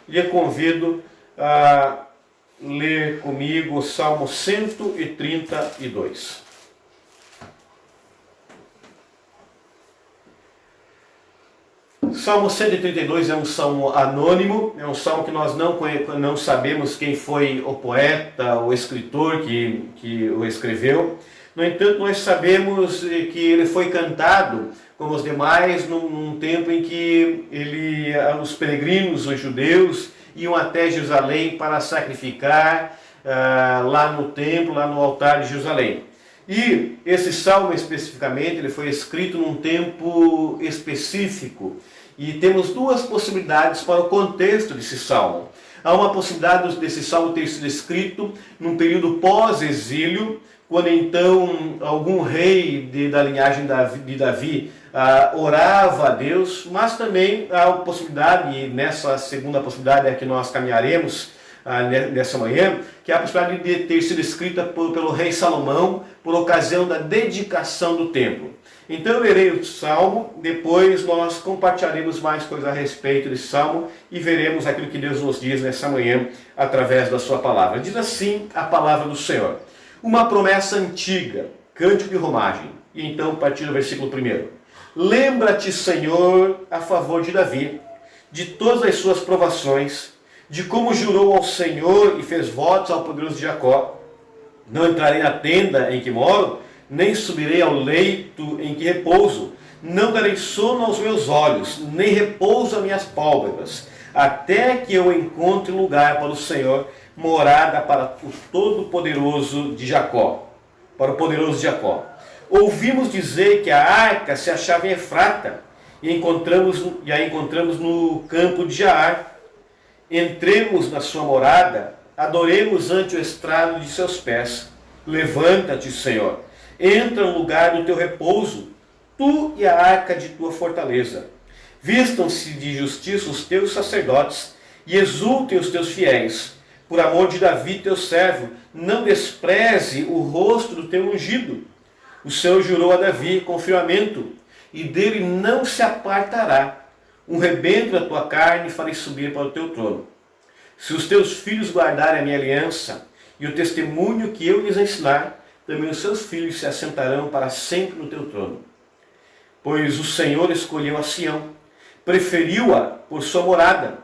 lhe convido a ler comigo o Salmo 132. Salmo 132 é um salmo anônimo, é um salmo que nós não sabemos quem foi o poeta, o escritor que o escreveu. No entanto, nós sabemos que ele foi cantado, como os demais, num tempo em que os peregrinos, os judeus, iam até Jerusalém para sacrificar lá no templo, lá no altar de Jerusalém. E esse salmo especificamente, ele foi escrito num tempo específico. E temos duas possibilidades para o contexto desse salmo. Há uma possibilidade desse salmo ter sido escrito num período pós-exílio, quando então algum rei da linhagem de Davi orava a Deus, mas também há a possibilidade, e nessa segunda possibilidade é que nós caminharemos nessa manhã, que é a possibilidade de ter sido escrita pelo rei Salomão por ocasião da dedicação do templo. Então eu lerei o salmo, depois nós compartilharemos mais coisas a respeito desse salmo e veremos aquilo que Deus nos diz nessa manhã através da sua palavra. Diz assim a palavra do Senhor: uma promessa antiga, cântico de romagem. E então, a partir do versículo 1. Lembra-te, Senhor, a favor de Davi, de todas as suas provações, de como jurou ao Senhor e fez votos ao poderoso de Jacó. Não entrarei na tenda em que moro, nem subirei ao leito em que repouso. Não darei sono aos meus olhos, nem repouso a minhas pálpebras, até que eu encontre lugar para o Senhor, morada para o Todo-Poderoso de Jacó. Para o poderoso de Jacó. Ouvimos dizer que a arca se achava em Efrata, e a encontramos no campo de Jaar. Entremos na sua morada, adoremos ante o estrado de seus pés. Levanta-te, Senhor, entra no lugar do teu repouso, tu e a arca de tua fortaleza. Vistam-se de justiça os teus sacerdotes, e exultem os teus fiéis. Por amor de Davi, teu servo, não despreze o rosto do teu ungido. O Senhor jurou a Davi com firmamento, e dele não se apartará. Um rebento da tua carne farei subir para o teu trono. Se os teus filhos guardarem a minha aliança e o testemunho que eu lhes ensinar, também os seus filhos se assentarão para sempre no teu trono. Pois o Senhor escolheu a Sião, preferiu-a por sua morada.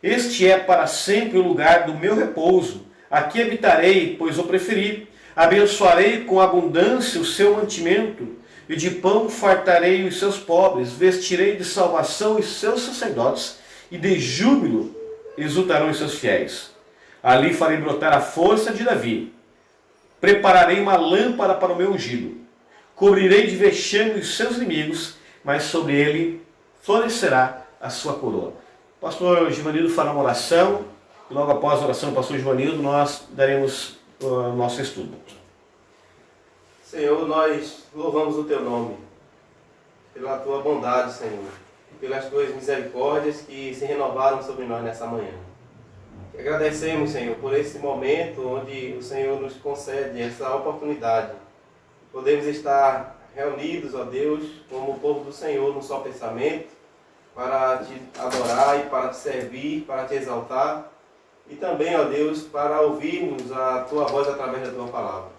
Este é para sempre o lugar do meu repouso. Aqui habitarei, pois o preferi. Abençoarei com abundância o seu mantimento, e de pão fartarei os seus pobres. Vestirei de salvação os seus sacerdotes, e de júbilo exultarão os seus fiéis. Ali farei brotar a força de Davi. Prepararei uma lâmpada para o meu ungido. Cobrirei de vexame os seus inimigos, mas sobre ele florescerá a sua coroa. O pastor Givanildo fará uma oração, e logo após a oração do pastor Givanildo, nós daremos o nosso estudo. Senhor, nós louvamos o teu nome, pela tua bondade, Senhor, e pelas tuas misericórdias que se renovaram sobre nós nessa manhã. Agradecemos, Senhor, por esse momento onde o Senhor nos concede essa oportunidade. Podemos estar reunidos, ó Deus, como o povo do Senhor, num só pensamento, para te adorar e para te servir, para te exaltar, e também, ó Deus, para ouvirmos a tua voz através da tua palavra.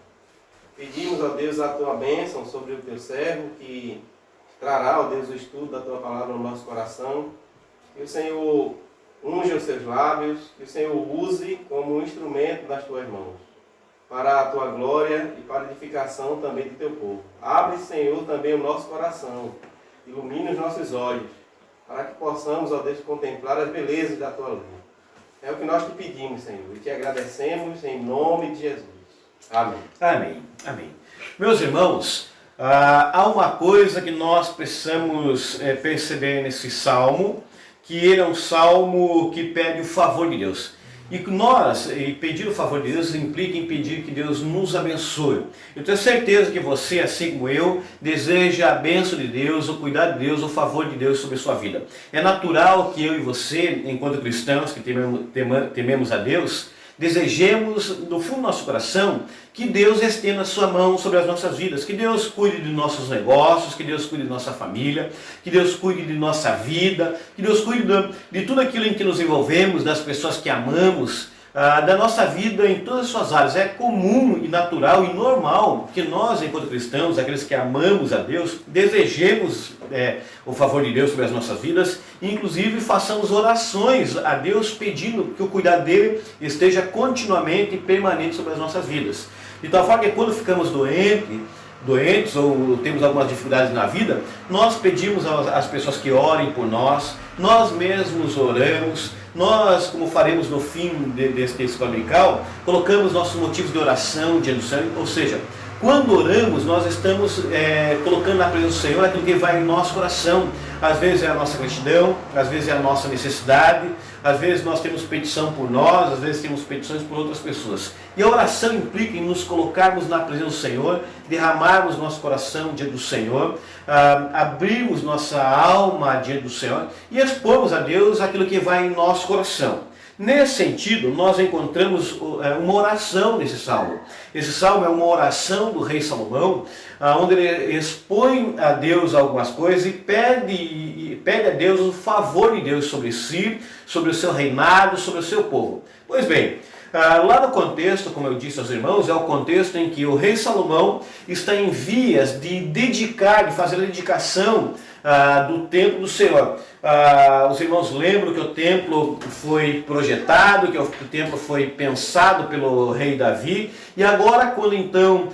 Pedimos, ó Deus, a tua bênção sobre o teu servo, que trará, ó Deus, o estudo da tua palavra no nosso coração. Que o Senhor unja os seus lábios, que o Senhor use como um instrumento nas tuas mãos, para a tua glória e para a edificação também do teu povo. Abre, Senhor, também o nosso coração, ilumine os nossos olhos, para que possamos, ó Deus, contemplar as belezas da tua lei. É o que nós te pedimos, Senhor, e te agradecemos em nome de Jesus. Amém. Amém. Amém. Meus irmãos, há uma coisa que nós precisamos perceber nesse salmo, que ele é um salmo que pede o favor de Deus. E pedir o favor de Deus implica em pedir que Deus nos abençoe. Eu tenho certeza que você, assim como eu, deseja a bênção de Deus, o cuidado de Deus, o favor de Deus sobre a sua vida. É natural que eu e você, enquanto cristãos que tememos a Deus, desejemos no fundo do nosso coração que Deus estenda a sua mão sobre as nossas vidas, que Deus cuide de nossos negócios, que Deus cuide de nossa família, que Deus cuide de nossa vida, que Deus cuide de tudo aquilo em que nos envolvemos, das pessoas que amamos, da nossa vida em todas as suas áreas. É comum e natural e normal que nós, enquanto cristãos, aqueles que amamos a Deus, desejemos o favor de Deus sobre as nossas vidas, e inclusive façamos orações a Deus pedindo que o cuidado dele esteja continuamente e permanente sobre as nossas vidas. De tal forma que quando ficamos doentes ou temos algumas dificuldades na vida, nós pedimos às pessoas que orem por nós mesmos oramos, nós, como faremos no fim desse texto dominical, colocamos nossos motivos de oração diante do Senhor, ou seja, quando oramos, nós estamos colocando na presença do Senhor aquilo que vai em nosso coração. Às vezes é a nossa gratidão, às vezes é a nossa necessidade, às vezes nós temos petição por nós, às vezes temos petições por outras pessoas. E a oração implica em nos colocarmos na presença do Senhor, derramarmos nosso coração diante do Senhor, abrirmos nossa alma diante do Senhor e expormos a Deus aquilo que vai em nosso coração. Nesse sentido, nós encontramos uma oração nesse salmo. Esse salmo é uma oração do rei Salomão, onde ele expõe a Deus algumas coisas e pede a Deus o favor de Deus sobre si, sobre o seu reinado, sobre o seu povo. Pois bem, lá no contexto, como eu disse aos irmãos, é o contexto em que o rei Salomão está em vias de fazer a dedicação do templo do Senhor. Os irmãos lembram que o templo foi projetado, que o templo foi pensado pelo rei Davi, e agora quando então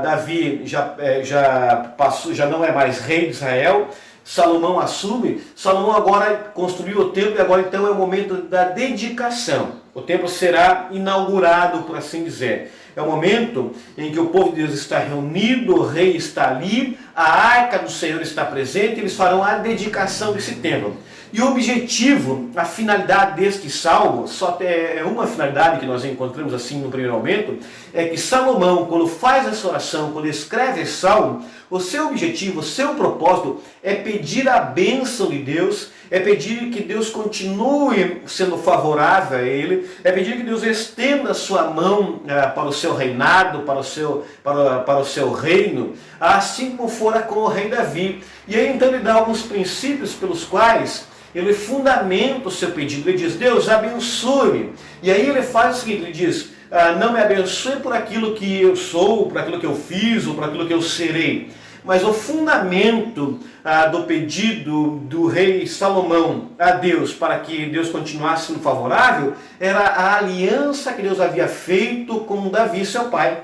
Davi já não é mais rei de Israel, Salomão assume, Salomão agora construiu o templo e agora então é o momento da dedicação. O templo será inaugurado, por assim dizer. É o momento em que o povo de Deus está reunido, o rei está ali, a arca do Senhor está presente, e eles farão a dedicação desse templo. E o objetivo, a finalidade deste salmo, só é uma finalidade que nós encontramos assim no primeiro momento, é que Salomão, quando faz essa oração, quando escreve esse salmo, o seu objetivo, o seu propósito é pedir a bênção de Deus, é pedir que Deus continue sendo favorável a ele, é pedir que Deus estenda a sua mão para o seu reinado, para o seu reino, assim como fora com o rei Davi. E aí então ele dá alguns princípios pelos quais ele fundamenta o seu pedido. Ele diz: Deus, abençoe-me. E aí ele faz o seguinte, ele diz: não me abençoe por aquilo que eu sou, por aquilo que eu fiz, ou por aquilo que eu serei. Mas o fundamento do pedido do rei Salomão a Deus para que Deus continuasse sendo favorável era a aliança que Deus havia feito com Davi, seu pai.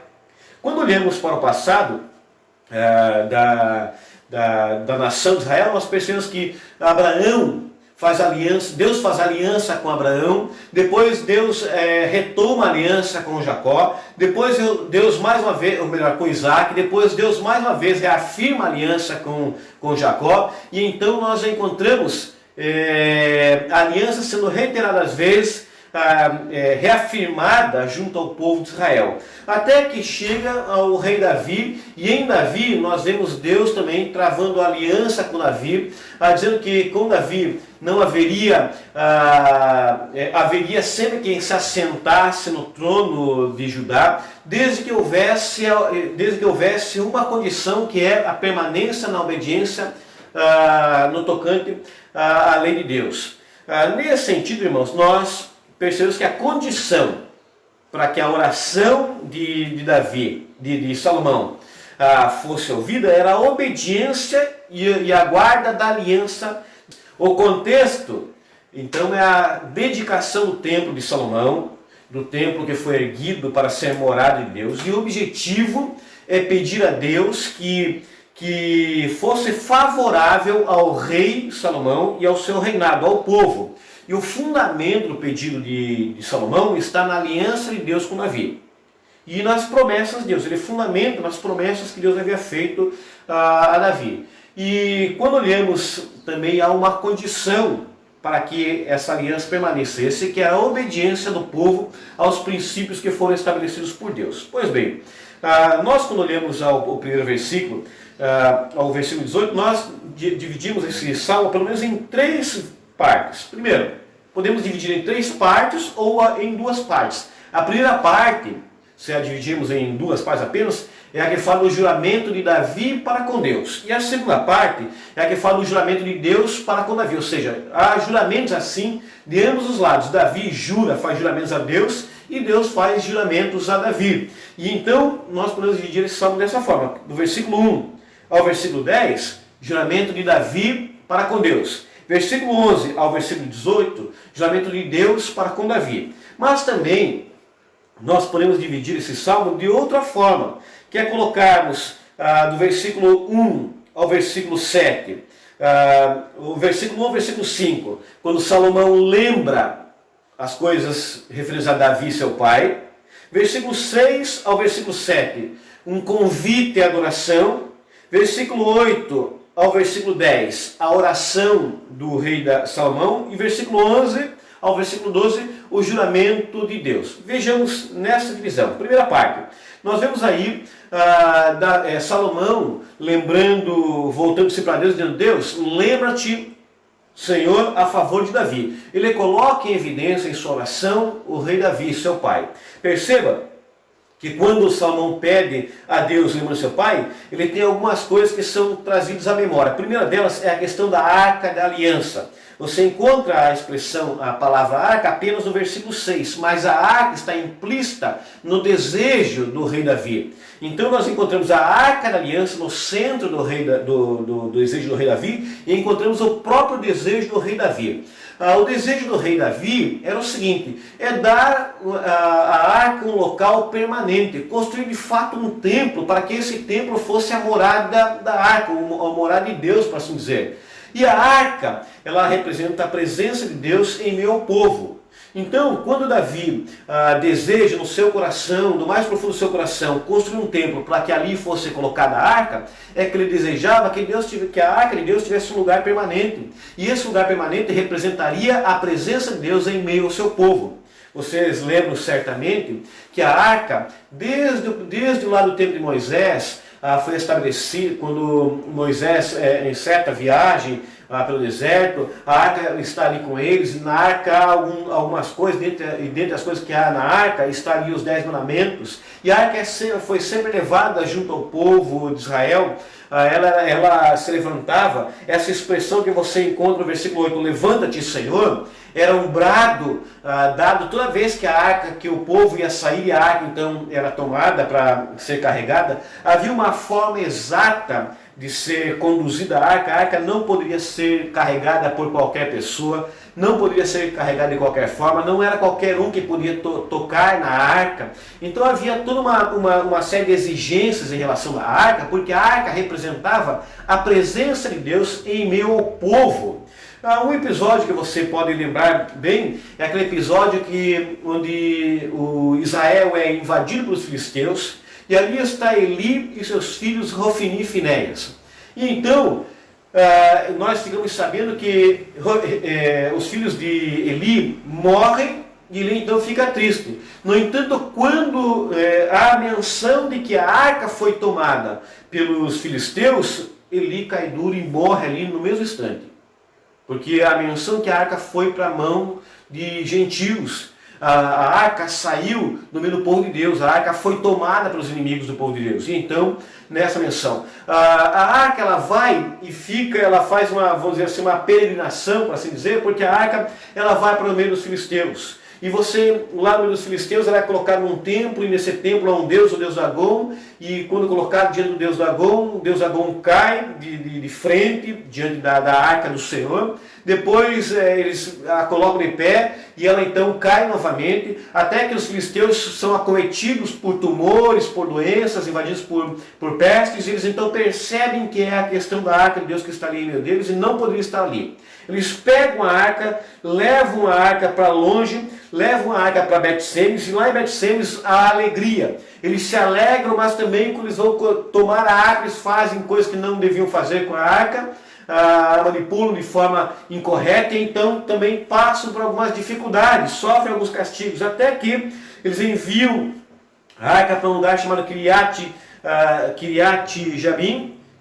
Quando olhamos para o passado da nação de Israel, nós percebemos que Deus faz aliança com Abraão, depois Deus retoma a aliança com Jacó, depois Deus mais uma vez, ou melhor, com Isaac, depois Deus mais uma vez reafirma a aliança com Jacó, e então nós encontramos a aliança sendo reiteradas vezes, reafirmada junto ao povo de Israel, até que chega ao rei Davi, e em Davi nós vemos Deus também travando aliança com Davi, dizendo que com Davi não haveria sempre quem se assentasse no trono de Judá, desde que houvesse uma condição, que é a permanência na obediência no tocante à lei de Deus. Nesse sentido, irmãos, nós percebemos que a condição para que a oração de Davi, de Salomão, fosse ouvida era a obediência e a guarda da aliança. O contexto, então, é a dedicação do templo de Salomão, do templo que foi erguido para ser morada de Deus, e o objetivo é pedir a Deus que fosse favorável ao rei Salomão e ao seu reinado, ao povo. E o fundamento do pedido de Salomão está na aliança de Deus com Davi. E nas promessas de Deus. Ele fundamenta nas promessas que Deus havia feito a Davi. E quando olhamos também, há uma condição para que essa aliança permanecesse, que era a obediência do povo aos princípios que foram estabelecidos por Deus. Pois bem, nós quando olhamos ao primeiro versículo, ao versículo 18, nós dividimos esse salmo pelo menos em 3 partes. Primeiro, podemos dividir em 3 partes ou em 2 partes. A primeira parte, se a dividimos em 2 partes apenas, é a que fala do juramento de Davi para com Deus. E a segunda parte é a que fala do juramento de Deus para com Davi. Ou seja, há juramentos assim de ambos os lados. Davi jura, faz juramentos a Deus, e Deus faz juramentos a Davi. E então nós podemos dividir esse salmo dessa forma. Do versículo 1 ao versículo 10, juramento de Davi para com Deus. Versículo 11 ao versículo 18, juramento de Deus para com Davi. Mas também nós podemos dividir esse salmo de outra forma, que é colocarmos do versículo 1 ao versículo 7, o versículo 1 ao versículo 5, quando Salomão lembra as coisas referidas a Davi, seu pai. Versículo 6 ao versículo 7, um convite à adoração. Versículo 8 ao versículo 10, a oração do rei Salomão. E versículo 11 ao versículo 12, o juramento de Deus. Vejamos nessa divisão. Primeira parte, nós vemos aí Salomão lembrando, voltando-se para Deus, dizendo: Deus, lembra-te, Senhor, a favor de Davi. Ele coloca em evidência em sua oração o rei Davi, seu pai. Perceba que quando Salomão pede a Deus, lembrando seu pai, ele tem algumas coisas que são trazidas à memória. A primeira delas é a questão da Arca da Aliança. Você encontra a expressão, a palavra arca, apenas no versículo 6, mas a arca está implícita no desejo do rei Davi. Então nós encontramos a Arca da Aliança no centro do desejo do rei Davi, e encontramos o próprio desejo do rei Davi. O desejo do rei Davi era o seguinte: é dar a arca um local permanente, construir de fato um templo, para que esse templo fosse a morada da arca, a morada de Deus, para assim dizer. E a arca, ela representa a presença de Deus em meio ao povo. Então, quando Davi deseja no seu coração, do mais profundo do seu coração, construir um templo para que ali fosse colocada a arca, é que ele desejava que a arca de Deus tivesse um lugar permanente. E esse lugar permanente representaria a presença de Deus em meio ao seu povo. Vocês lembram certamente que a arca, desde lá do tempo de Moisés, foi estabelecida quando Moisés, em certa viagem pelo deserto, a arca está ali com eles, e na arca há algumas coisas, e dentre as coisas que há na arca, está ali os 10 mandamentos, e a arca foi sempre levada junto ao povo de Israel. Ela se levantava, essa expressão que você encontra no versículo 8, levanta-te, Senhor, era um brado dado toda vez que a arca, que o povo ia sair, a arca então era tomada para ser carregada. Havia uma forma exata de ser conduzida a arca não poderia ser carregada por qualquer pessoa, não poderia ser carregada de qualquer forma, não era qualquer um que podia tocar na arca. Então havia toda uma série de exigências em relação à arca, porque a arca representava a presença de Deus em meio ao povo. Um episódio que você pode lembrar bem é aquele episódio onde o Israel é invadido pelos filisteus, e ali está Eli e seus filhos Rofini e Finéias. E então, nós ficamos sabendo que os filhos de Eli morrem, e ele então fica triste. No entanto, quando há a menção de que a arca foi tomada pelos filisteus, Eli cai duro e morre ali no mesmo instante. Porque a menção que a arca foi para a mão de gentios. A arca saiu do meio do povo de Deus, a arca foi tomada pelos inimigos do povo de Deus. E então, nessa menção, a arca ela vai e fica, ela faz vamos dizer assim, uma peregrinação, para assim dizer, porque a arca ela vai para o meio dos filisteus. E você, lá no meio dos filisteus, ela é colocada num templo, e nesse templo há um deus, o deus Dagom, e quando colocado diante do deus Dagom, o deus Dagom cai de frente, diante da arca do Senhor. Depois eles a colocam de pé, e ela então cai novamente, até que os filisteus são acometidos por tumores, por doenças, invadidos por pestes, e eles então percebem que é a questão da arca de Deus que está ali em meio deles, e não poderia estar ali. Eles pegam a arca, levam a arca para longe, levam a arca para Bet-Semes, e lá em Bet-Semes há alegria. Eles se alegram, mas também quando eles vão tomar a arca, eles fazem coisas que não deviam fazer com a arca, manipulam de forma incorreta, e então também passam por algumas dificuldades, sofrem alguns castigos, até que eles enviam a arca para um lugar chamado Kiriat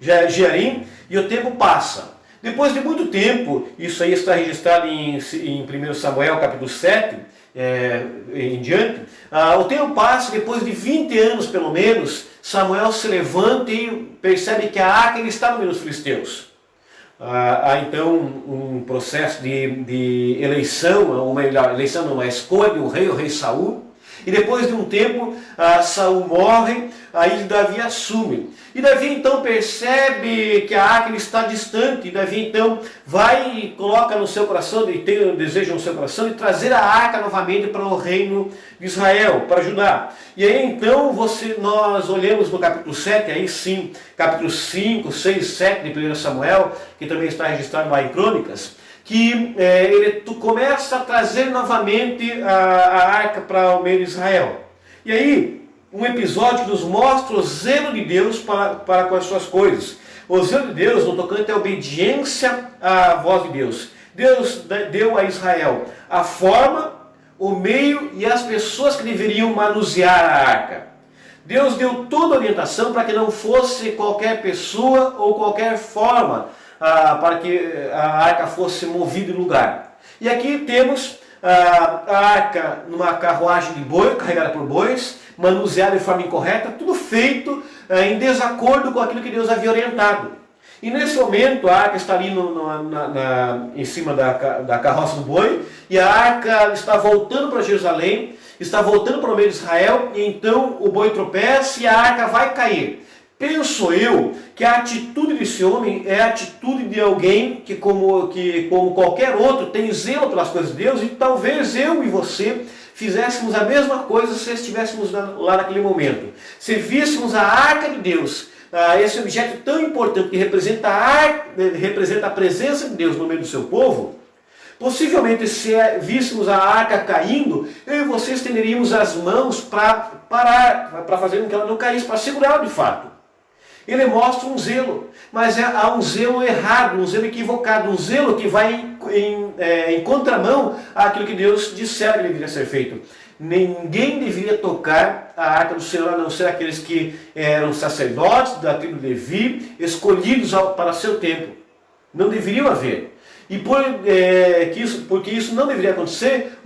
Jearim, e o tempo passa. Depois de muito tempo, isso aí está registrado em 1 Samuel capítulo 7, em diante, o tempo passa, depois de 20 anos pelo menos, Samuel se levanta e percebe que a arca está no meio dos filisteus. Há então um processo de eleição, uma escolha do rei, o rei Saul. E depois de um tempo, Saul morre, aí Davi assume. E Davi então percebe que a arca está distante. E Davi então vai e coloca no seu coração, e tem um desejo no seu coração, de trazer a arca novamente para o reino de Israel, para Judá. E aí então nós olhamos no capítulo 7, aí sim, capítulo 5, 6, 7 de 1 Samuel, que também está registrado lá em Crônicas, que ele começa a trazer novamente a arca para o meio de Israel. E aí, um episódio que nos mostra o zelo de Deus para com as suas coisas. O zelo de Deus no tocante à obediência à voz de Deus. Deus deu a Israel a forma, o meio e as pessoas que deveriam manusear a arca. Deus deu toda a orientação para que não fosse qualquer pessoa ou qualquer forma para que a arca fosse movida em lugar. E aqui temos a arca numa carruagem de boi, carregada por bois, manuseada de forma incorreta, tudo feito em desacordo com aquilo que Deus havia orientado. E nesse momento a arca está ali em cima da carroça do boi, e a arca está voltando para Jerusalém, está voltando para o meio de Israel, e então o boi tropeça e a arca vai cair. Penso eu que a atitude desse homem é a atitude de alguém que como qualquer outro, tem zelo pelas coisas de Deus, e talvez eu e você fizéssemos a mesma coisa se estivéssemos lá naquele momento. Se víssemos a arca de Deus, esse objeto tão importante que representa a presença de Deus no meio do seu povo, possivelmente se víssemos a arca caindo, eu e você estenderíamos as mãos para parar, para fazer com que ela não caísse, para segurá-la de fato. Ele mostra um zelo, mas há um zelo errado, um zelo equivocado, um zelo que vai em contramão àquilo que Deus dissera que deveria ser feito. Ninguém deveria tocar a arca do Senhor, a não ser aqueles que eram sacerdotes da tribo de Levi, escolhidos para seu tempo. Não deveriam haver. E porque isso não deveria acontecer,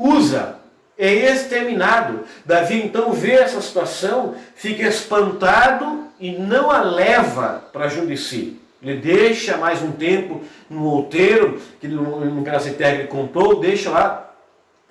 é exterminado. Davi então vê essa situação, fica espantado e não a leva para junto de si. Ele deixa mais um tempo no outeiro, que no caso ele contou, deixa lá.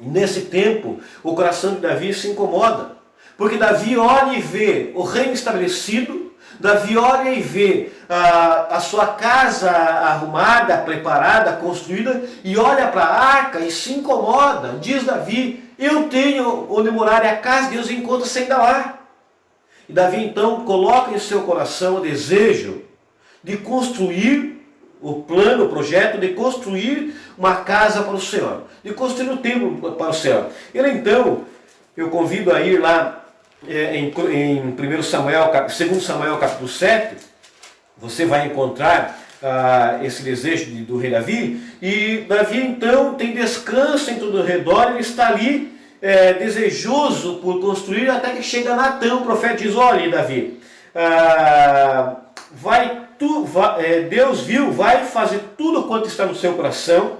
E nesse tempo, o coração de Davi se incomoda. Porque Davi olha e vê o reino estabelecido, Davi olha e vê a sua casa arrumada, preparada, construída, e olha para a arca e se incomoda. Diz Davi: eu tenho onde morar, e a casa de Deus encontra-se ainda lá. E Davi então coloca em seu coração o desejo de construir o plano, o projeto de construir uma casa para o Senhor, de construir um templo para o Senhor. Ele então, eu convido a ir lá em 2 Samuel capítulo 7, você vai encontrar esse desejo do rei Davi, e Davi então tem descanso em todo o redor, ele está ali desejoso por construir, até que chega Natã, o profeta, diz: olha Davi, Deus viu, vai fazer tudo quanto está no seu coração,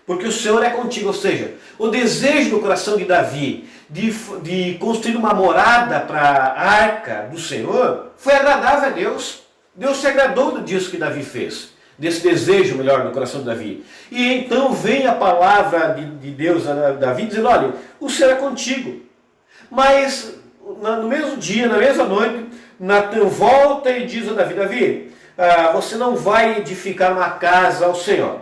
porque o Senhor é contigo. Ou seja, o desejo do coração de Davi de construir uma morada para a arca do Senhor foi agradável a Deus. Deus se agradou disso que Davi fez, desse desejo melhor no coração de Davi. E então vem a palavra de Deus a Davi dizendo: olha, o Senhor é contigo. Mas no mesmo dia, na mesma noite, Natã volta e diz a Davi: Davi, você não vai edificar uma casa ao Senhor.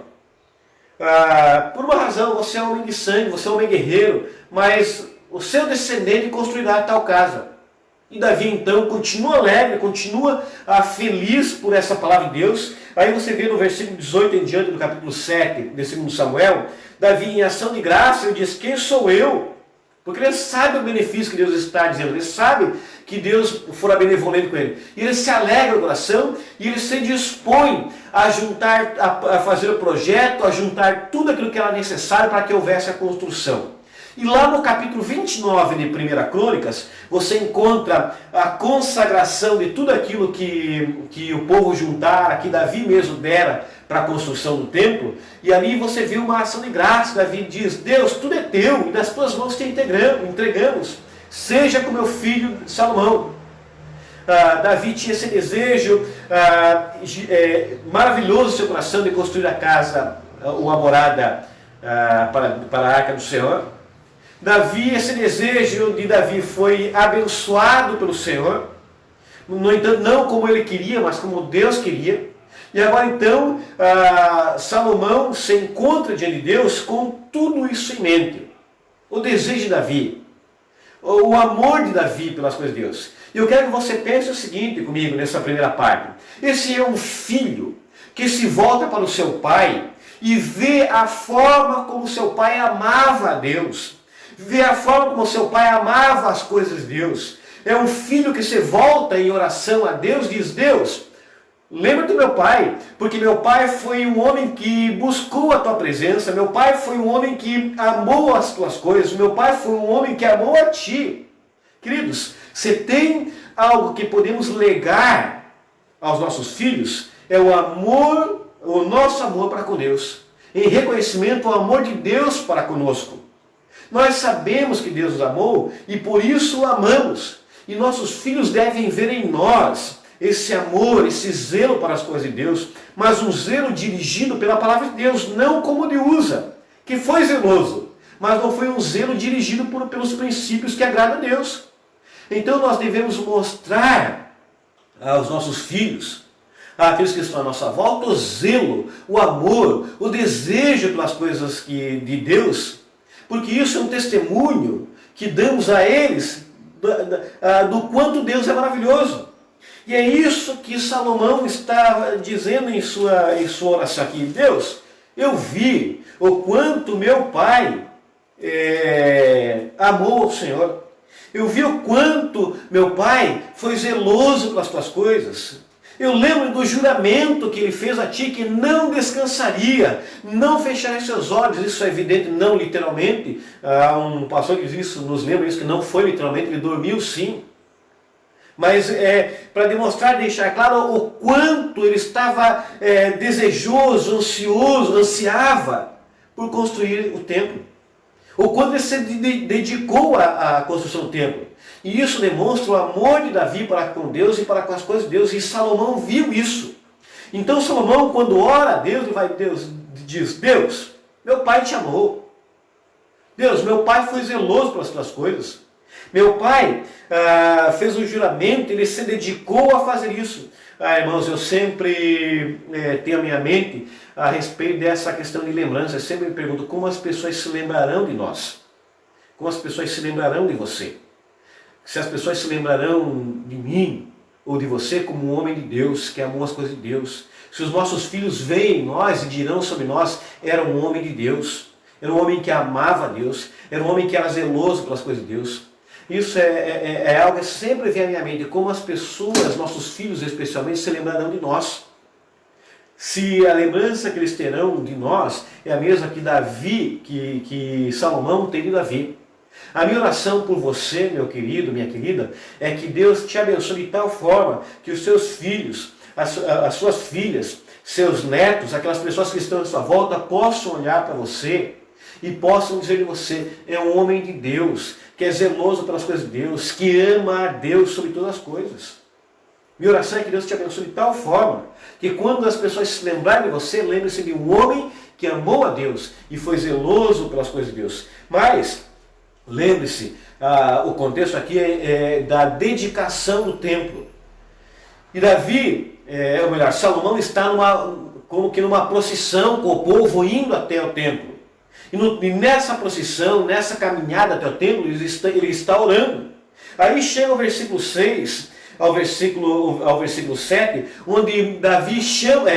Por uma razão, você é um homem de sangue, você é um homem guerreiro, mas o seu descendente construirá tal casa. E Davi então continua alegre, continua feliz por essa palavra de Deus. Aí você vê no versículo 18 em diante do capítulo 7 de 2 Samuel, Davi em ação de graça, ele diz: quem sou eu? Porque ele sabe o benefício que Deus está dizendo, ele sabe que Deus fora benevolente com ele. E ele se alegra no coração e ele se dispõe a juntar, a fazer o projeto, a juntar tudo aquilo que era necessário para que houvesse a construção. E lá no capítulo 29 de 1 Crônicas, você encontra a consagração de tudo aquilo que o povo juntara, que Davi mesmo dera para a construção do templo, e ali você vê uma ação de graça. Davi diz: Deus, tudo é teu, e das tuas mãos te entregamos, seja com meu filho Salomão. Davi tinha esse desejo maravilhoso no seu coração de construir a casa, uma morada para a arca do Senhor. Davi, esse desejo de Davi foi abençoado pelo Senhor, no entanto, não como ele queria, mas como Deus queria. E agora então, Salomão se encontra diante de Deus com tudo isso em mente. O desejo de Davi, o amor de Davi pelas coisas de Deus. E eu quero que você pense o seguinte comigo nessa primeira parte. Esse é um filho que se volta para o seu pai e vê a forma como seu pai amava a Deus. Vê a forma como seu pai amava as coisas de Deus. É um filho que se volta em oração a Deus e diz: Deus, lembra do meu pai, porque meu pai foi um homem que buscou a tua presença, meu pai foi um homem que amou as tuas coisas, meu pai foi um homem que amou a ti. Queridos, se tem algo que podemos legar aos nossos filhos, é o amor, o nosso amor para com Deus, em reconhecimento ao amor de Deus para conosco. Nós sabemos que Deus nos amou e por isso o amamos. E nossos filhos devem ver em nós esse amor, esse zelo para as coisas de Deus, mas um zelo dirigido pela palavra de Deus, não como de Uza, que foi zeloso, mas não foi um zelo dirigido pelos princípios que agradam a Deus. Então nós devemos mostrar aos nossos filhos, àqueles que estão à nossa volta, o zelo, o amor, o desejo pelas coisas de Deus, porque isso é um testemunho que damos a eles do quanto Deus é maravilhoso. E é isso que Salomão está dizendo em sua oração aqui. Deus, eu vi o quanto meu pai amou o Senhor. Eu vi o quanto meu pai foi zeloso pelas tuas coisas. Eu lembro do juramento que ele fez a ti, que não descansaria, não fecharia seus olhos. Isso é evidente, não literalmente. Um pastor que diz isso, nos lembra isso, que não foi literalmente, ele dormiu sim. Mas para demonstrar, deixar claro o quanto ele estava desejoso, ansioso, ansiava por construir o templo. O quanto ele se dedicou à construção do templo. E isso demonstra o amor de Davi para com Deus e para com as coisas de Deus. E Salomão viu isso. Então Salomão, quando ora a Deus, Deus diz: Deus, meu pai te amou. Deus, meu pai foi zeloso pelas tuas coisas. Meu pai fez um juramento, ele se dedicou a fazer isso. Irmãos, eu sempre tenho a minha mente a respeito dessa questão de lembrança. Eu sempre me pergunto como as pessoas se lembrarão de nós. Como as pessoas se lembrarão de você. Se as pessoas se lembrarão de mim ou de você como um homem de Deus, que amou as coisas de Deus. Se os nossos filhos veem nós e dirão sobre nós: era um homem de Deus, era um homem que amava a Deus, era um homem que era zeloso pelas coisas de Deus. Isso é algo que sempre vem à minha mente, como as pessoas, nossos filhos especialmente, se lembrarão de nós. Se a lembrança que eles terão de nós é a mesma que Davi, que Salomão tem de Davi. A minha oração por você, meu querido, minha querida, é que Deus te abençoe de tal forma que os seus filhos, as suas filhas, seus netos, aquelas pessoas que estão à sua volta, possam olhar para você e possam dizer de você: é um homem de Deus, que é zeloso pelas coisas de Deus, que ama a Deus sobre todas as coisas. Minha oração é que Deus te abençoe de tal forma que quando as pessoas se lembrarem de você, lembre-se de um homem que amou a Deus e foi zeloso pelas coisas de Deus. Mas lembre-se, o contexto aqui é da dedicação do templo. E Davi, ou melhor, Salomão está como que numa procissão com o povo indo até o templo. E nessa procissão, nessa caminhada até o templo, ele está orando. Aí chega o versículo 6 ao versículo 7, onde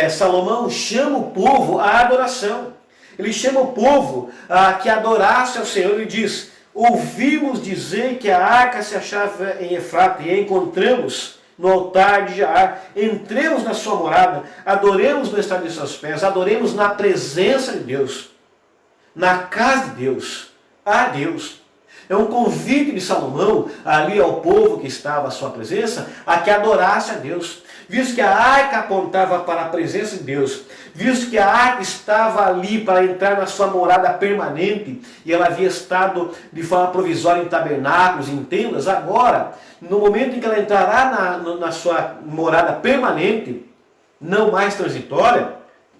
Salomão chama o povo à adoração. Ele chama o povo que adorasse ao Senhor e diz: ouvimos dizer que a arca se achava em Efrata e a encontramos no altar de Jaar. Entremos na sua morada, adoremos no estado de seus pés, adoremos na presença de Deus, na casa de Deus, a Deus. É um convite de Salomão ali ao povo que estava à sua presença a que adorasse a Deus. visto que a arca apontava para a presença de Deus, visto que a arca estava ali para entrar na sua morada permanente, e ela havia estado de forma provisória em tabernáculos, em tendas, agora, no momento em que ela entrará na sua morada permanente, não mais transitória,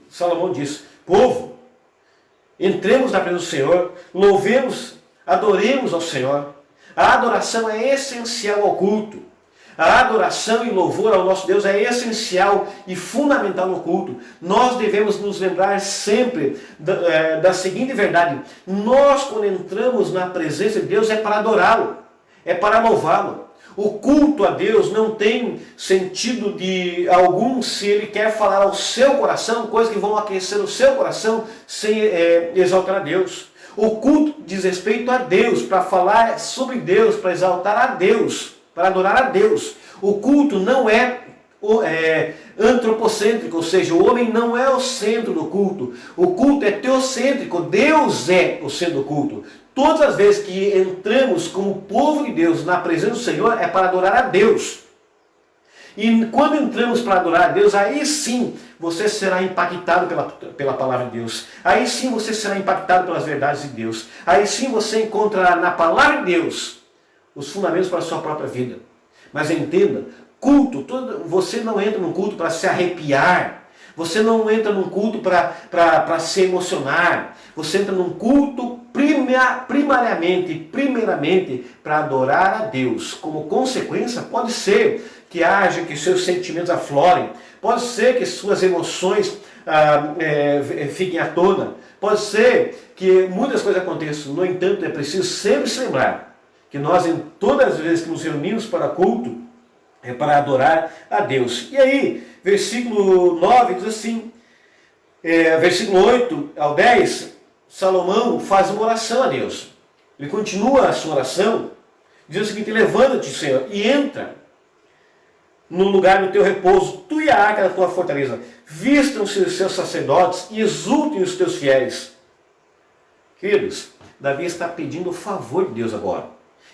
Salomão diz: povo, entremos na presença do Senhor, louvemos, adoremos ao Senhor. A adoração é essencial ao culto. A adoração e louvor ao nosso Deus é essencial e fundamental no culto. Nós devemos nos lembrar sempre da seguinte verdade: nós, quando entramos na presença de Deus, é para adorá-lo, é para louvá-lo. O culto a Deus não tem sentido de algum se ele quer falar ao seu coração, coisas que vão aquecer o seu coração sem exaltar a Deus. O culto diz respeito a Deus, para falar sobre Deus, para exaltar a Deus, para adorar a Deus. O culto não é antropocêntrico, ou seja, o homem não é o centro do culto. O culto é teocêntrico, Deus é o centro do culto. Todas as vezes que entramos como povo de Deus na presença do Senhor, é para adorar a Deus. E quando entramos para adorar a Deus, aí sim você será impactado pela palavra de Deus. Aí sim você será impactado pelas verdades de Deus. Aí sim você encontrará na palavra de Deus os fundamentos para a sua própria vida. Mas entenda, culto, você não entra num culto para se arrepiar. Você não entra num culto para se emocionar. Você entra num culto primeiramente para adorar a Deus. Como consequência, pode ser que seus sentimentos aflorem. Pode ser que suas emoções fiquem à tona. Pode ser que muitas coisas aconteçam. No entanto, é preciso sempre se lembrar que nós, em todas as vezes que nos reunimos para culto, é para adorar a Deus. E aí, versículo 9 diz assim, versículo 8 ao 10, Salomão faz uma oração a Deus. Ele continua a sua oração, diz o seguinte: levanta-te, Senhor, e entra no lugar do teu repouso, tu e a arca da tua fortaleza. Vistam-se os seus sacerdotes e exultem os teus fiéis. Queridos, Davi está pedindo o favor de Deus agora.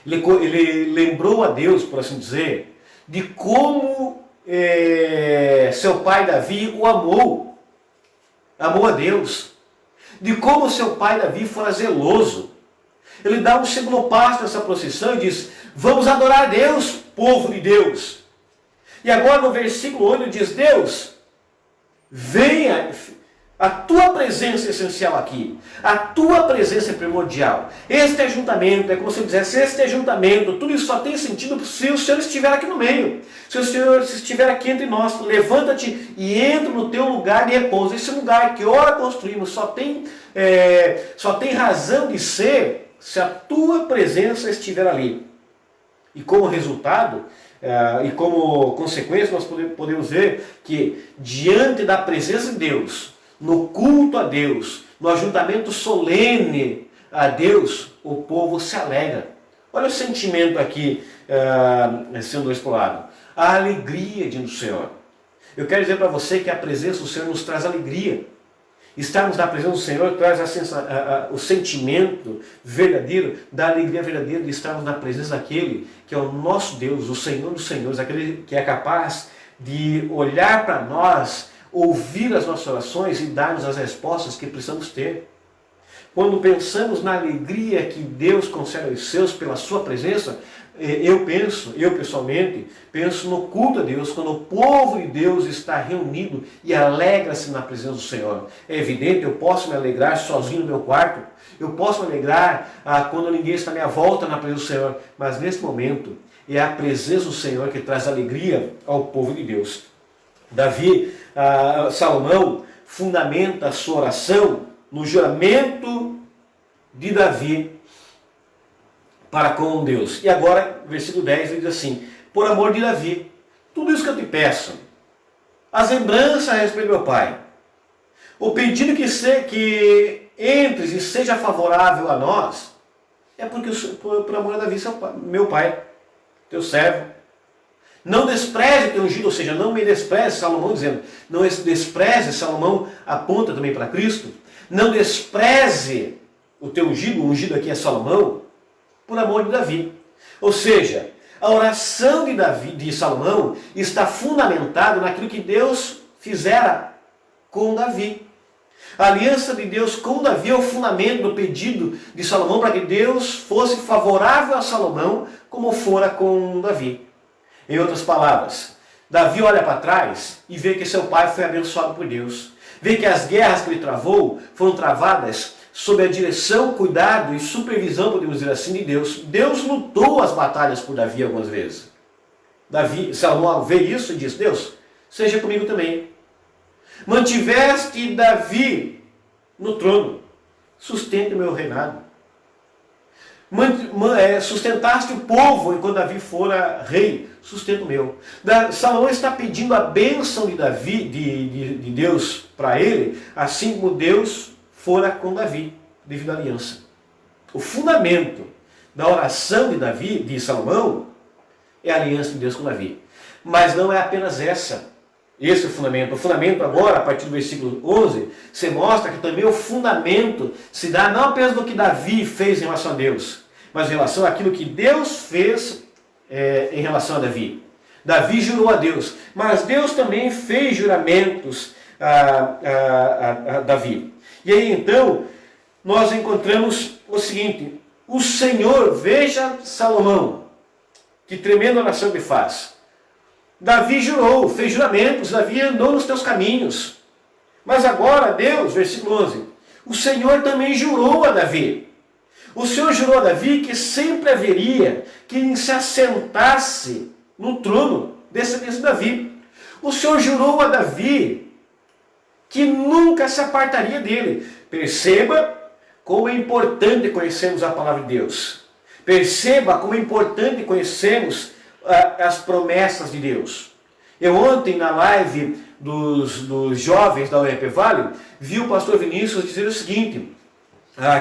Ele lembrou a Deus, por assim dizer, de como seu pai Davi o amou a Deus, de como seu pai Davi fora zeloso. Ele dá um segundo passo nessa procissão e diz: vamos adorar a Deus, povo de Deus. E agora no versículo 8 diz: Deus, venha, a tua presença é essencial aqui, a tua presença é primordial. Este ajuntamento, é como se eu dissesse, este ajuntamento, tudo isso só tem sentido se o Senhor estiver aqui no meio, se o Senhor estiver aqui entre nós. Levanta-te e entra no teu lugar de repouso. Esse lugar que ora construímos só tem razão de ser se a tua presença estiver ali. E como resultado, e como consequência, nós podemos ver que diante da presença de Deus, no culto a Deus, no ajuntamento solene a Deus, o povo se alegra. Olha o sentimento aqui sendo explorado. A alegria diante do Senhor. Eu quero dizer para você que a presença do Senhor nos traz alegria. Estarmos na presença do Senhor traz o sentimento verdadeiro, da alegria verdadeira de estarmos na presença daquele que é o nosso Deus, o Senhor dos Senhores, aquele que é capaz de olhar para nós, ouvir as nossas orações e dar-nos as respostas que precisamos ter. Quando pensamos na alegria que Deus concede aos seus pela sua presença, eu pessoalmente, penso no culto a Deus, quando o povo de Deus está reunido e alegra-se na presença do Senhor. É evidente, eu posso me alegrar sozinho no meu quarto, eu posso me alegrar quando ninguém está à minha volta na presença do Senhor, mas nesse momento é a presença do Senhor que traz alegria ao povo de Deus. Salomão fundamenta a sua oração no juramento de Davi para com Deus. E agora, versículo 10, ele diz assim: por amor de Davi, tudo isso que eu te peço, as lembranças a respeito do meu pai, o pedido que entres e seja favorável a nós, é porque por amor a Davi, meu pai, teu servo. Não despreze o teu ungido, ou seja, não me despreze, Salomão dizendo, não despreze, Salomão aponta também para Cristo, não despreze o teu ungido, o ungido aqui é Salomão, por amor de Davi. Ou seja, A oração de Salomão está fundamentada naquilo que Deus fizera com Davi. A aliança de Deus com Davi é o fundamento do pedido de Salomão para que Deus fosse favorável a Salomão como fora com Davi. Em outras palavras, Davi olha para trás e vê que seu pai foi abençoado por Deus. Vê que as guerras que ele travou foram travadas sob a direção, cuidado e supervisão, podemos dizer assim, de Deus. Deus lutou as batalhas por Davi algumas vezes. Salomão vê isso e diz: Deus, seja comigo também. Mantiveste Davi no trono, sustente o meu reinado. Sustentaste o povo enquanto Davi fora rei, sustenta o meu. Salomão está pedindo a bênção de Davi, de Deus para ele, assim como Deus fora com Davi, devido à aliança. O fundamento da oração de Salomão é a aliança de Deus com Davi. Mas não é apenas essa. Esse é o fundamento. O fundamento agora, a partir do versículo 11, se mostra que também o fundamento se dá não apenas do que Davi fez em relação a Deus, mas em relação àquilo que Deus fez em relação a Davi. Davi jurou a Deus, mas Deus também fez juramentos a Davi. E aí então, nós encontramos o seguinte: o Senhor, veja Salomão, que tremenda oração ele faz. Davi jurou, fez juramentos, Davi andou nos teus caminhos. Mas agora Deus, versículo 11, o Senhor também jurou a Davi. O Senhor jurou a Davi que sempre haveria quem se assentasse no trono descendência de Davi. O Senhor jurou a Davi que nunca se apartaria dele. Perceba como é importante conhecermos a palavra de Deus. Perceba como é importante conhecermos as promessas de Deus. Eu ontem, na live dos jovens da UEP Vale, vi o pastor Vinícius dizer o seguinte,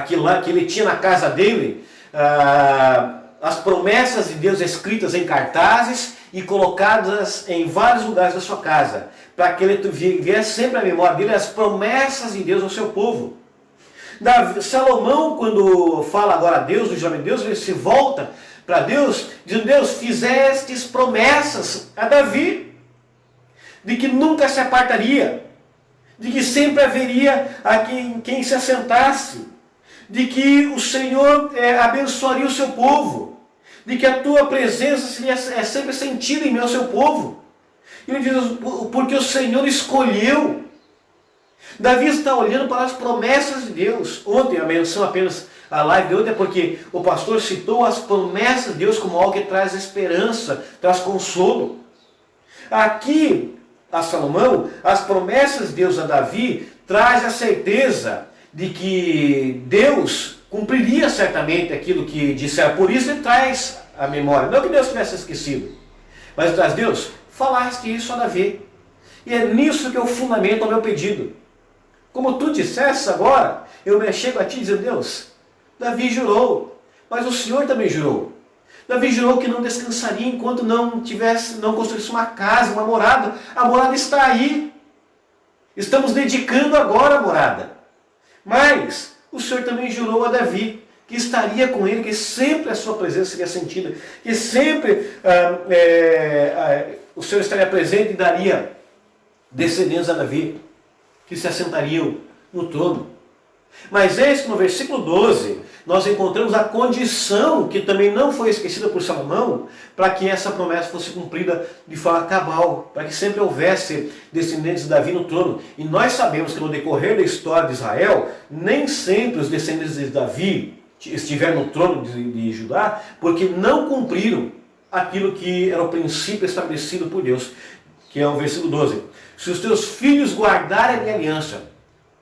que ele tinha na casa dele as promessas de Deus escritas em cartazes e colocadas em vários lugares da sua casa, para que ele viesse sempre à memória dele as promessas de Deus ao seu povo. Salomão, quando fala agora a Deus, do jovem Deus, ele se volta para Deus, dizendo: Deus, fizestes promessas a Davi, de que nunca se apartaria, de que sempre haveria a quem se assentasse, de que o Senhor abençoaria o seu povo, de que a tua presença seria sempre sentida em meio ao seu povo. E ele diz: porque o Senhor escolheu. Davi está olhando para as promessas de Deus. Ontem, a menção apenas, a live de ontem, é porque o pastor citou as promessas de Deus como algo que traz esperança, traz consolo. Aqui, a Salomão, as promessas de Deus a Davi traz a certeza de que Deus cumpriria certamente aquilo que dissera. Por isso ele traz a memória. Não que Deus tivesse esquecido, mas traz: Deus, falaste isso a Davi. E é nisso que eu fundamento o meu pedido. Como tu disseste agora, eu me chego a ti dizendo: Deus, Davi jurou, mas o Senhor também jurou. Davi jurou que não descansaria enquanto não construísse uma casa, uma morada. A morada está aí. Estamos dedicando agora a morada. Mas o Senhor também jurou a Davi que estaria com ele, que sempre a sua presença seria sentida, que sempre o Senhor estaria presente e daria descendentes a Davi, que se assentariam no trono. Mas eis que no versículo 12, nós encontramos a condição que também não foi esquecida por Salomão, para que essa promessa fosse cumprida de forma cabal, para que sempre houvesse descendentes de Davi no trono. E nós sabemos que no decorrer da história de Israel, nem sempre os descendentes de Davi estiveram no trono de Judá, porque não cumpriram aquilo que era o princípio estabelecido por Deus, que é o versículo 12. Se os teus filhos guardarem a minha aliança,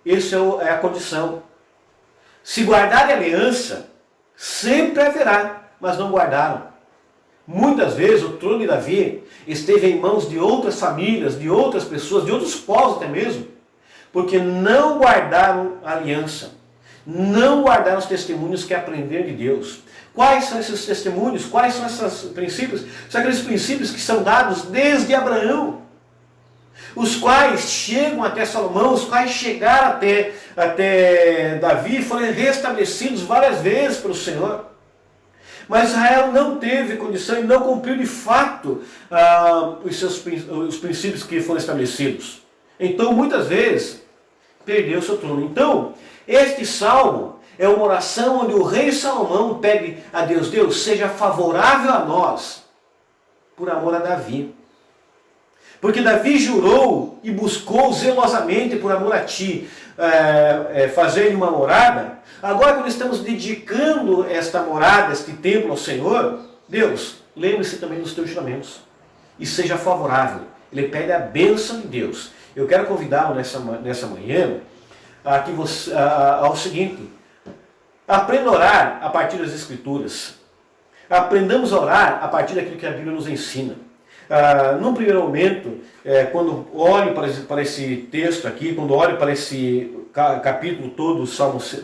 essa é a condição. Se guardarem a aliança, sempre haverá, mas não guardaram. Muitas vezes o trono de Davi esteve em mãos de outras famílias, de outras pessoas, de outros povos até mesmo, porque não guardaram a aliança, não guardaram os testemunhos que aprenderam de Deus. Quais são esses testemunhos? Quais são esses princípios? São aqueles princípios que são dados desde Abraão, os quais chegam até Salomão, os quais chegaram até Davi, foram restabelecidos várias vezes pelo Senhor. Mas Israel não teve condição e não cumpriu de fato os princípios que foram estabelecidos. Então, muitas vezes, perdeu seu trono. Então, este salmo é uma oração onde o rei Salomão pede a Deus: Deus, seja favorável a nós, por amor a Davi. Porque Davi jurou e buscou zelosamente por amor a ti, fazer-lhe uma morada. Agora, quando estamos dedicando esta morada, este templo ao Senhor, Deus, lembre-se também dos teus juramentos e seja favorável. Ele pede a bênção de Deus. Eu quero convidá-lo nessa manhã ao seguinte: aprenda a orar a partir das Escrituras. Aprendamos a orar a partir daquilo que a Bíblia nos ensina. Num primeiro momento, quando olho para esse texto aqui, quando olho para esse capítulo todo,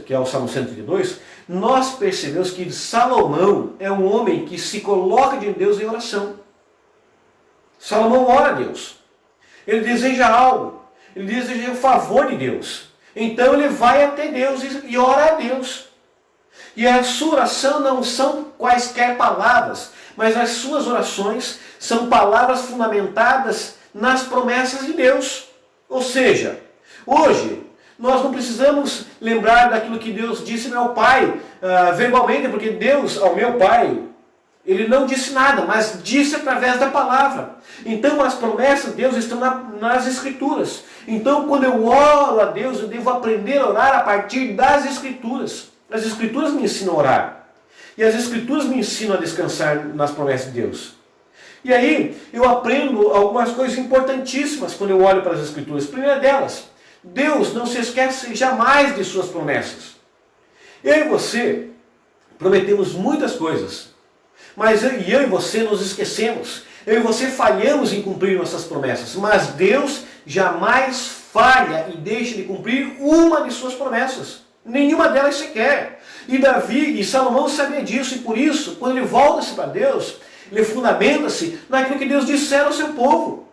que é o Salmo 132, nós percebemos que Salomão é um homem que se coloca diante de Deus em oração. Salomão ora a Deus. Ele deseja algo. Ele deseja o favor de Deus. Então ele vai até Deus e ora a Deus. E a sua oração não são quaisquer palavras, mas as suas orações são palavras fundamentadas nas promessas de Deus. Ou seja, hoje nós não precisamos lembrar daquilo que Deus disse ao meu pai verbalmente, porque Deus, ao meu pai, ele não disse nada, mas disse através da palavra. Então as promessas de Deus estão nas Escrituras. Então quando eu oro a Deus, eu devo aprender a orar a partir das Escrituras. As Escrituras me ensinam a orar. E as Escrituras me ensinam a descansar nas promessas de Deus. E aí eu aprendo algumas coisas importantíssimas quando eu olho para as Escrituras. Primeira delas, Deus não se esquece jamais de suas promessas. Eu e você prometemos muitas coisas, mas eu e você nos esquecemos. Eu e você falhamos em cumprir nossas promessas, mas Deus jamais falha e deixa de cumprir uma de suas promessas. Nenhuma delas sequer. E Davi e Salomão sabiam disso, e por isso, quando ele volta-se para Deus, ele fundamenta-se naquilo que Deus dissera ao seu povo,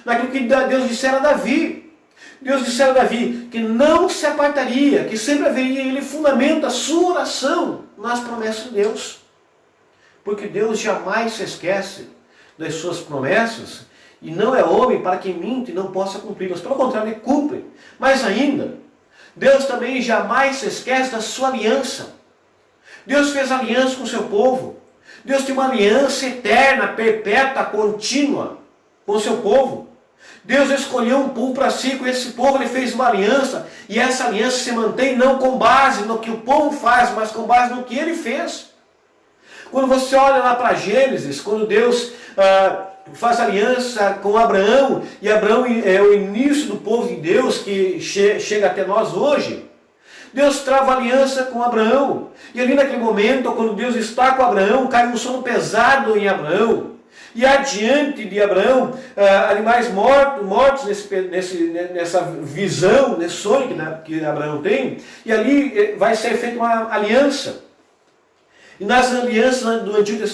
naquilo que Deus dissera a Davi. Deus dissera a Davi que não se apartaria, que sempre haveria, e ele fundamenta a sua oração nas promessas de Deus. Porque Deus jamais se esquece das suas promessas, e não é homem para que minta e não possa cumpri-las. Pelo contrário, ele cumpre. Mas ainda, Deus também jamais se esquece da sua aliança. Deus fez aliança com o seu povo. Deus tem uma aliança eterna, perpétua, contínua com o seu povo. Deus escolheu um povo para si, com esse povo ele fez uma aliança, e essa aliança se mantém não com base no que o povo faz, mas com base no que ele fez. Quando você olha lá para Gênesis, quando Deus faz aliança com Abraão, e Abraão é o início do povo de Deus que chega até nós hoje, Deus trava aliança com Abraão. E ali naquele momento, quando Deus está com Abraão, cai um sono pesado em Abraão. E adiante de Abraão, animais mortos nessa visão, nesse sonho que Abraão tem. E ali vai ser feita uma aliança. E nas alianças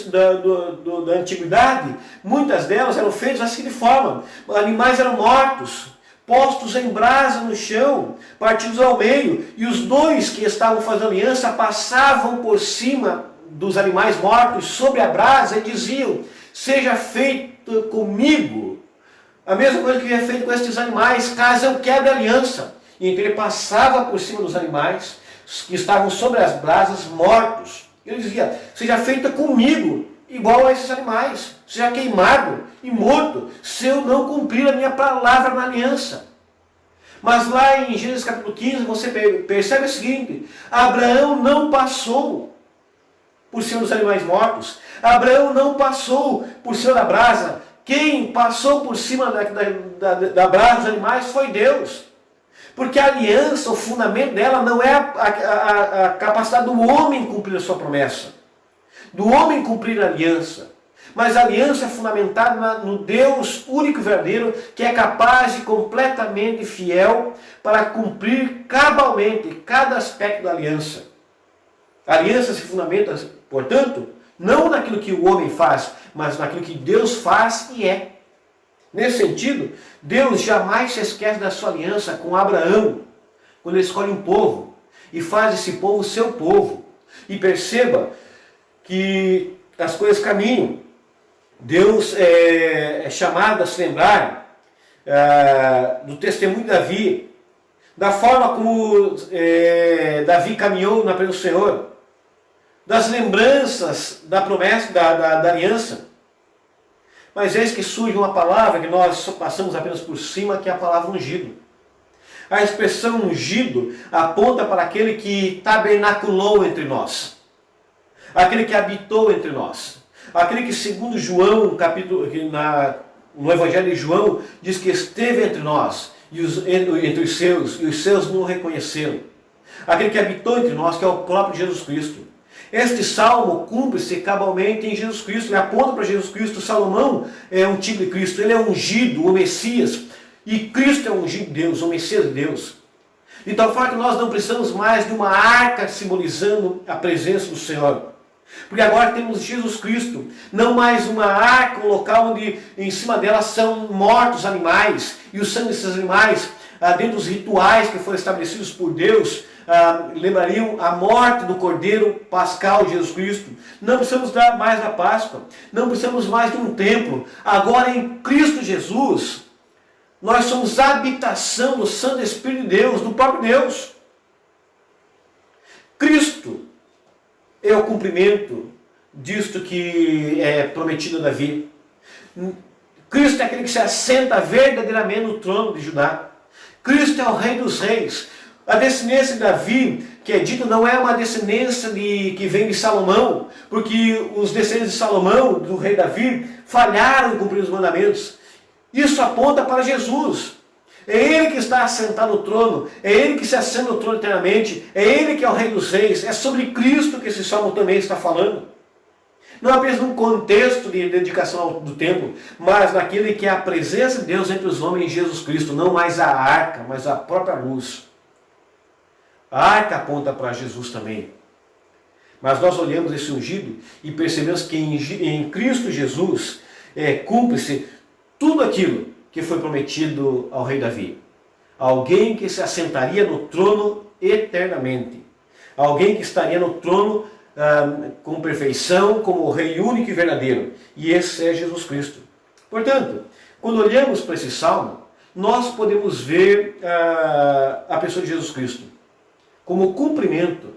da antiguidade, muitas delas eram feitas da seguinte forma: animais eram mortos, postos em brasa no chão, partidos ao meio, e os dois que estavam fazendo aliança passavam por cima dos animais mortos sobre a brasa e diziam: seja feito comigo a mesma coisa que é feito com estes animais, caso eu quebre a aliança. E então ele passava por cima dos animais que estavam sobre as brasas mortos. Ele dizia: seja feita comigo igual a esses animais, seja queimado e morto, se eu não cumprir a minha palavra na aliança. Mas lá em Gênesis capítulo 15, você percebe o seguinte: Abraão não passou por cima dos animais mortos, Abraão não passou por cima da brasa. Quem passou por cima da brasa dos animais foi Deus. Porque a aliança, o fundamento dela não é a capacidade do homem cumprir a sua promessa, do homem cumprir a aliança. Mas a aliança é fundamentada no Deus único e verdadeiro, que é capaz e completamente fiel para cumprir cabalmente cada aspecto da aliança. A aliança se fundamenta, portanto, não naquilo que o homem faz, mas naquilo que Deus faz e é. Nesse sentido, Deus jamais se esquece da sua aliança com Abraão, quando ele escolhe um povo e faz esse povo seu povo. E perceba que as coisas caminham. Deus é chamado a se lembrar do testemunho de Davi, da forma como Davi caminhou na presença do Senhor, das lembranças da promessa, da aliança. Mas eis que surge uma palavra que nós só passamos apenas por cima, que é a palavra ungido. A expressão ungido aponta para aquele que tabernaculou entre nós, aquele que habitou entre nós, aquele que, segundo João, no Evangelho de João, diz que esteve entre nós, entre os seus, e os seus não o reconheceram. Aquele que habitou entre nós, que é o próprio Jesus Cristo. Este salmo cumpre-se cabalmente em Jesus Cristo, ele aponta para Jesus Cristo. Salomão é um tipo de Cristo, ele é ungido, o Messias, e Cristo é o ungido de Deus, o Messias de Deus. De tal forma que nós não precisamos mais de uma arca simbolizando a presença do Senhor. Porque agora temos Jesus Cristo, não mais uma arca, um local onde em cima dela são mortos animais, e o sangue desses animais, dentro dos rituais que foram estabelecidos por Deus, lembrariam a morte do Cordeiro Pascal de Jesus Cristo. Não precisamos mais da Páscoa, não precisamos mais de um templo. Agora em Cristo Jesus, nós somos a habitação do Santo Espírito de Deus, do próprio Deus. Cristo é o cumprimento disto que é prometido a Davi. Cristo é aquele que se assenta verdadeiramente no trono de Judá. Cristo é o Rei dos Reis. A descendência de Davi, que é dito, não é uma descendência que vem de Salomão, porque os descendentes de Salomão, do rei Davi, falharam em cumprir os mandamentos. Isso aponta para Jesus. É Ele que está assentado no trono, é Ele que se assenta no trono eternamente, é Ele que é o Rei dos Reis. É sobre Cristo que esse salmo também está falando. Não apenas num contexto de dedicação do templo, mas naquele que é a presença de Deus entre os homens em Jesus Cristo, não mais a arca, mas a própria luz. A arca aponta para Jesus também. Mas nós olhamos esse ungido e percebemos que em Cristo Jesus cumpre-se tudo aquilo que foi prometido ao rei Davi. Alguém que se assentaria no trono eternamente. Alguém que estaria no trono com perfeição, como o rei único e verdadeiro. E esse é Jesus Cristo. Portanto, quando olhamos para esse salmo, nós podemos ver a pessoa de Jesus Cristo como cumprimento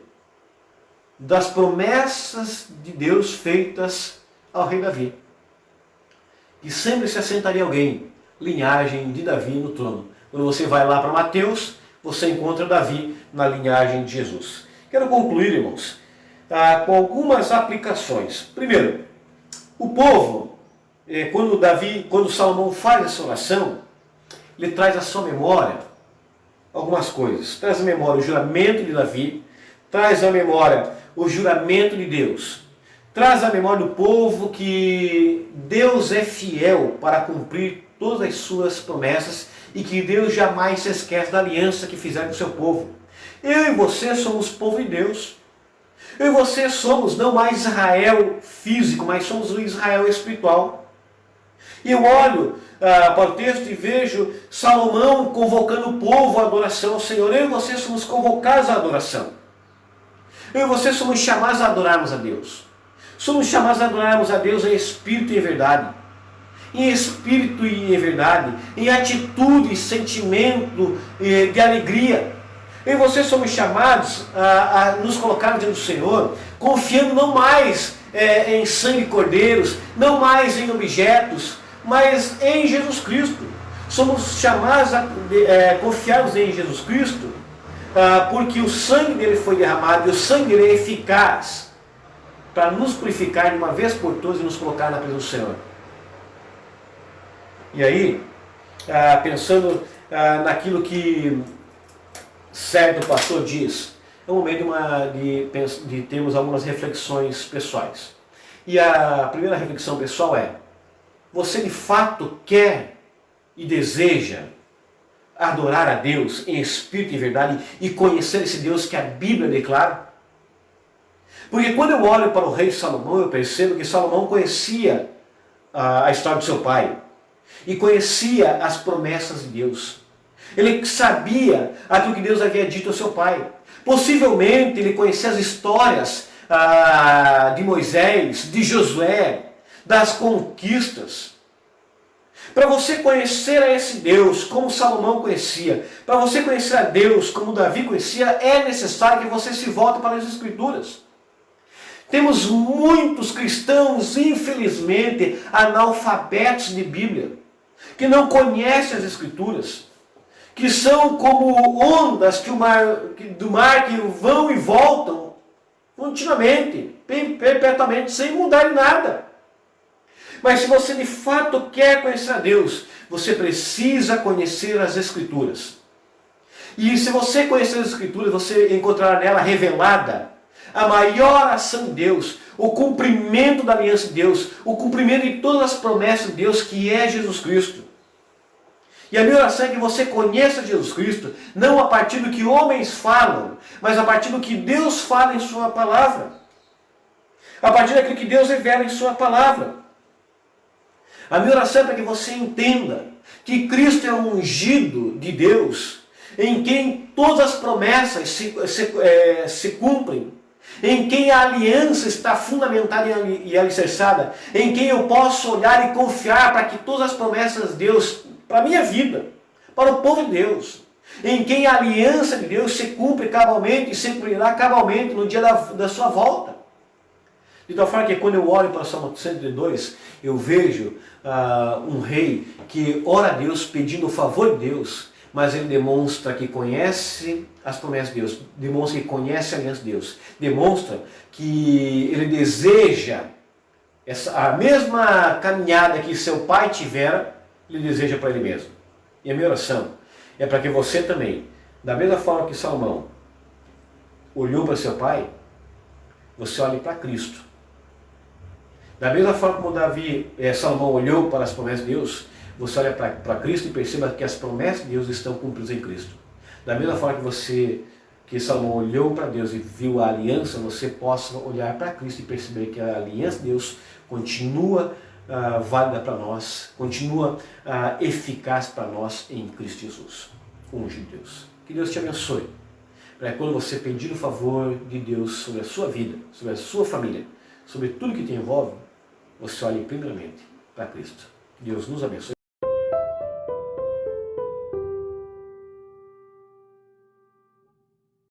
das promessas de Deus feitas ao rei Davi. Que sempre se assentaria alguém, linhagem de Davi no trono. Quando você vai lá para Mateus, você encontra Davi na linhagem de Jesus. Quero concluir, irmãos, com algumas aplicações. Primeiro, o povo, quando Salomão faz essa oração, ele traz à sua memória algumas coisas. Traz à memória o juramento de Davi, traz à memória o juramento de Deus, traz à memória do povo que Deus é fiel para cumprir todas as suas promessas e que Deus jamais se esquece da aliança que fizer com o seu povo. Eu e você somos povo de Deus. Eu e você somos não mais Israel físico, mas somos o Israel espiritual. E eu olho para o texto e vejo Salomão convocando o povo à adoração ao Senhor. Eu e você somos convocados à adoração. Eu e você somos chamados a adorarmos a Deus. Somos chamados a adorarmos a Deus em espírito e em verdade. Em espírito e em verdade. Em atitude e sentimento de alegria. Eu e você somos chamados a nos colocar diante do Senhor, confiando não mais em sangue de cordeiros, não mais em objetos, mas em Jesus Cristo. Somos chamados a confiarmos em Jesus Cristo, porque o sangue dele foi derramado, e o sangue dele é eficaz para nos purificar de uma vez por todas e nos colocar na presença do Senhor. E aí, pensando naquilo que certo pastor diz, é o momento de termos algumas reflexões pessoais. E a primeira reflexão pessoal é: você de fato quer e deseja adorar a Deus em espírito e verdade e conhecer esse Deus que a Bíblia declara? Porque quando eu olho para o rei Salomão, eu percebo que Salomão conhecia a história do seu pai e conhecia as promessas de Deus. Ele sabia aquilo que Deus havia dito ao seu pai. Possivelmente ele conhecia as histórias de Moisés, de Josué, das conquistas. Para você conhecer a esse Deus como Salomão conhecia, para você conhecer a Deus como Davi conhecia, é necessário que você se volte para as Escrituras. Temos muitos cristãos, infelizmente, analfabetos de Bíblia, que não conhecem as Escrituras, que são como ondas do mar que vão e voltam continuamente, perpetuamente, sem mudar em nada. Mas se você de fato quer conhecer a Deus, você precisa conhecer as Escrituras. E se você conhecer as Escrituras, você encontrará nela revelada a maior ação de Deus, o cumprimento da aliança de Deus, o cumprimento de todas as promessas de Deus, que é Jesus Cristo. E a minha oração é que você conheça Jesus Cristo, não a partir do que homens falam, mas a partir do que Deus fala em sua palavra. A partir daquilo que Deus revela em sua palavra. A minha oração é para que você entenda que Cristo é o ungido de Deus, em quem todas as promessas se cumprem, em quem a aliança está fundamentada e alicerçada, em quem eu posso olhar e confiar para que todas as promessas de Deus, para a minha vida, para o povo de Deus, em quem a aliança de Deus se cumpre cabalmente e se cumprirá cabalmente no dia da sua volta. De tal forma que quando eu olho para o Salmo 102, eu vejo um rei que ora a Deus pedindo o favor de Deus, mas ele demonstra que conhece as promessas de Deus, demonstra que conhece a aliança de Deus, demonstra que ele deseja a mesma caminhada que seu pai tivera, ele deseja para ele mesmo. E a minha oração é para que você também, da mesma forma que Salomão olhou para seu pai, você olhe para Cristo. Da mesma forma como Salomão olhou para as promessas de Deus, você olha para Cristo e perceba que as promessas de Deus estão cumpridas em Cristo. Da mesma forma que Salomão olhou para Deus e viu a aliança, você possa olhar para Cristo e perceber que a aliança de Deus continua válida para nós, continua eficaz para nós em Cristo Jesus, o ungido de Deus. Que Deus te abençoe, para quando você pedir o favor de Deus sobre a sua vida, sobre a sua família, sobre tudo que te envolve, você olhe primeiramente para Cristo. Que Deus nos abençoe.